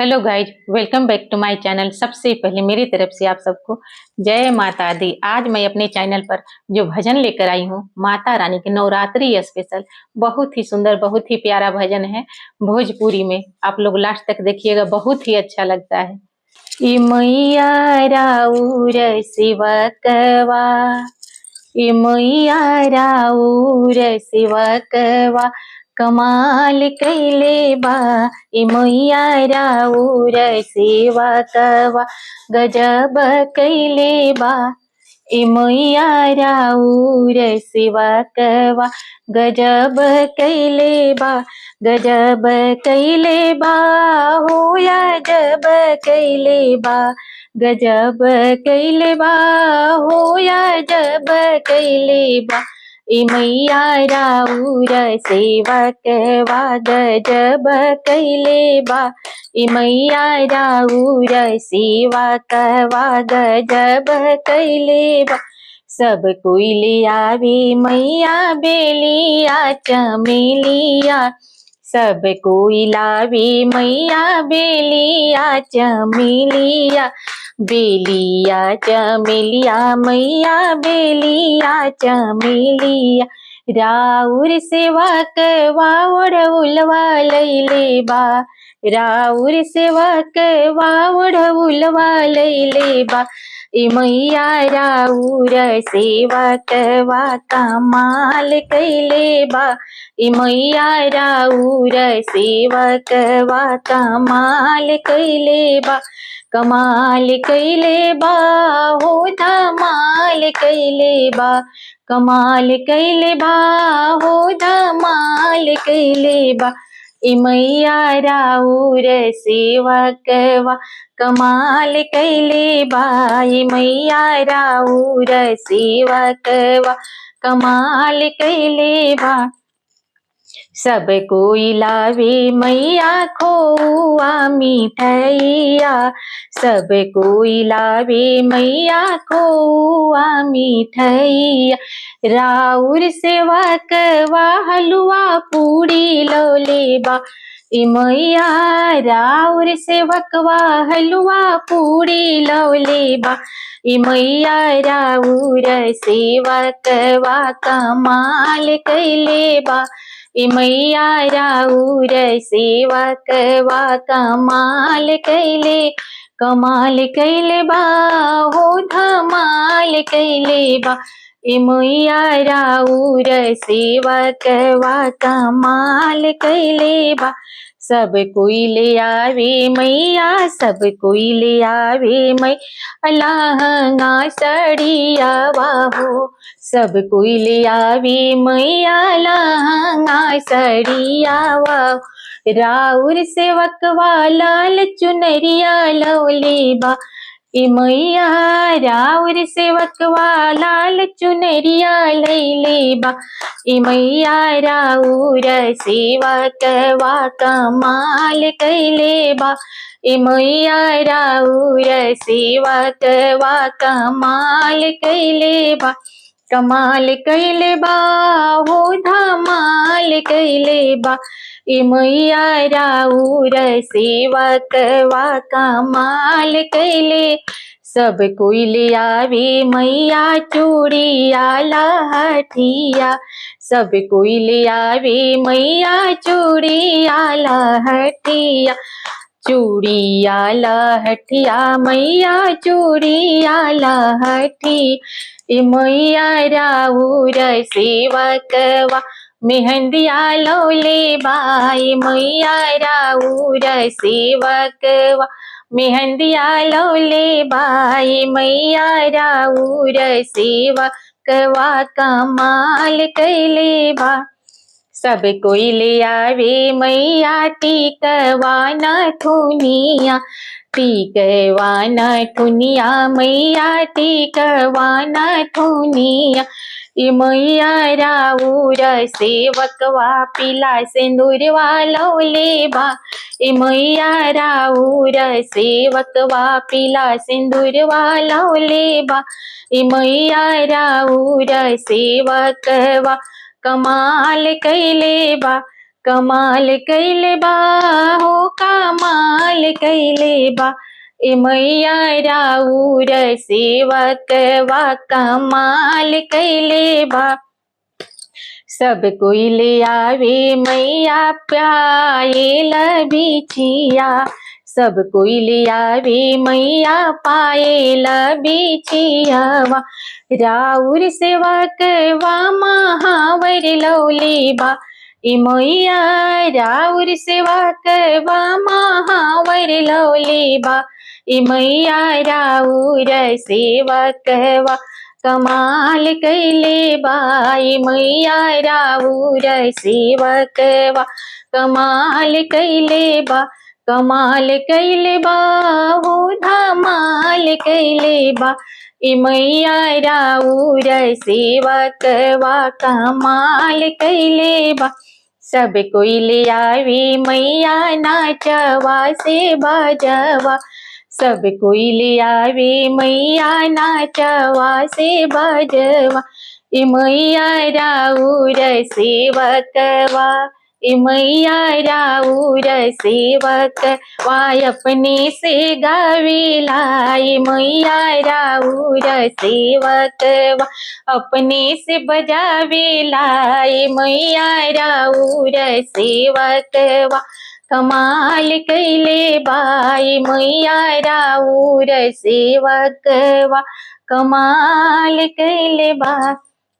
Hello guys, welcome back to my channel. सबसे पहले मेरी तरफ से आप सबको जय माता दी। आज मैं अपने चैनल पर जो भजन लेकर आई हूँ, माता रानी के नवरात्रि स्पेशल, बहुत ही सुंदर, बहुत ही प्यारा भजन है भोजपुरी में। आप लोग लास्ट तक देखिएगा, बहुत ही अच्छा लगता है। ई मैया राउर सेवकवा, ई मैया राउर सेवकवा, कमाल कैले बा। ई मैया राउर सेवकवा, गजब कैले बा। ई मैया राउर सेवकवा, गजब कैले बा। गजब कैले बा हो, अजब कैले बा। गजब कैले बा हो, अजब कैले बा। ई मैया राउर सेवकवा, गजब कैले बा। ई मैया राउर सेवकवा, गजब कैले बा। सब कोई ले आवे मैया बेलिया चमेलिया, सब कोई लावे मैया बेलिया चमेलिया। बेलिया चमेलिया मैया बेलिया चमेलिया, राउर सेवकवा ओढ़उलवा लैले बा। राउर सेवकवा ओढ़उलवा लैले बा। ई मैया राउर सेवकवा, कमाल कैले बा। ई मैया राउर सेवकवा, कमाल कैले बा। कमाल कैले बा हो, धमाल कैले बा। कमाल कैले बा हो, धमाल कैले बा। ई मैया राउर सेवकवा, कमाल कैले बा। ई मैया राउर सेवकवा, कमाल कैले बा। सब कोई लावे मैया खोआ मिठैया, सब कोई लावे मैया खोआ मिठैया। राउर सेवकवा हलुआ पूड़ी लौले बा। ई मैया राउर सेवकवा हलुआ पूड़ी लौले बा। ई मैया राउर सेवकवा, कमाल कैले बा। ई मैया राउर सेवकवा, कमाल कैले, कमाल कैले बा हो, धमाल कैले बा। ई मैया राउर सेवकवा, कमाल कैले बा। सब कोई ले आवे मैया, सब कोई ले आवे मैया लहंगा साड़िया हो। सब कोई ले आवे मैया लहंगा साड़िया हो। राउर सेवकवा लाल चुनरिया लौले बा। ई मैया राउर सेवकवा लाल चुनरिया लैले बा। ई मैया राउर सेवकवा, कमाल कैले बा। ई मैया राउर सेवकवा, कमाल कैले बा। कमाल कैले बा हो, धमाल कैले बा। ई मैया राउर सेवकवा, कमाल कैले। सब कोई ले आवे मैया चूड़िया लहठिया, सब कोई ले आवे मैया चूड़िया लहठिया। चूड़िया लहठिया मैया चूड़िया लहठी। ई मैया राउर सेवकवा, मेहंदिया लौले बा। ई मैया राउर सेवकवा, मेहंदिया लौले बा। ई मैया राउर सेवकवा, कमाल कैले बा। सब कोई ले आवे मैया टिकवा नथुनिया, टिकवा नथुनिया मैया टिकवा नथुनिया। ई मैया राउर सेवकवा, पीला सिंदूरवा लौले बा। ई मैया राउर सेवकवा, पीला सिंदूरवा लौले बा। ई मैया राउर सेवकवा, कमाल कैले बा। कमाल कैले बा हो, कमाल कैले बा। ए मैया राउर सेवकवा कमाल कैले बा। सब कोई ले आवे मैया पायल बिछिया। सब कोई ले आवे मैया पायल बिछियावा। राउर सेवकवा महावर लौले बा। ए मैया राउर सेवकवा महावर लौले बा। ए मैया राउर सेवकवा कमाल कैले बा। ए मैया राउर सेवकवा कमाल कैले बा। कमाल कैले बा हो धमाल कैले बा। ए मैया राउर सेवकवा कमाल कैले बा। सब कोई ले आवे मैया नाचवा से बजवा। सब कोई ले आवे मैया नाचवा से बजवा। ए मैया राउर सेवकवा। ए मैया राउर सेवकवा अपने से गावेला। ए मैया राउर सेवकवा अपने से बजावेला। ए मैया राउर सेवकवा कमाल कैले बा। ए मैया राउर सेवकवा कमाल कैले बा।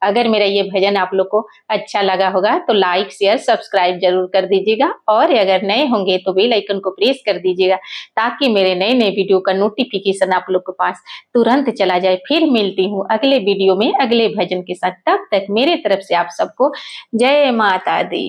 अगर मेरा ये भजन आप लोग को अच्छा लगा होगा तो लाइक शेयर सब्सक्राइब जरूर कर दीजिएगा, और अगर नए होंगे तो बेल आइकन को प्रेस कर दीजिएगा ताकि मेरे नए नए वीडियो का नोटिफिकेशन आप लोग के पास तुरंत चला जाए। फिर मिलती हूँ अगले वीडियो में अगले भजन के साथ। तब तक मेरे तरफ से आप सबको जय माता दी।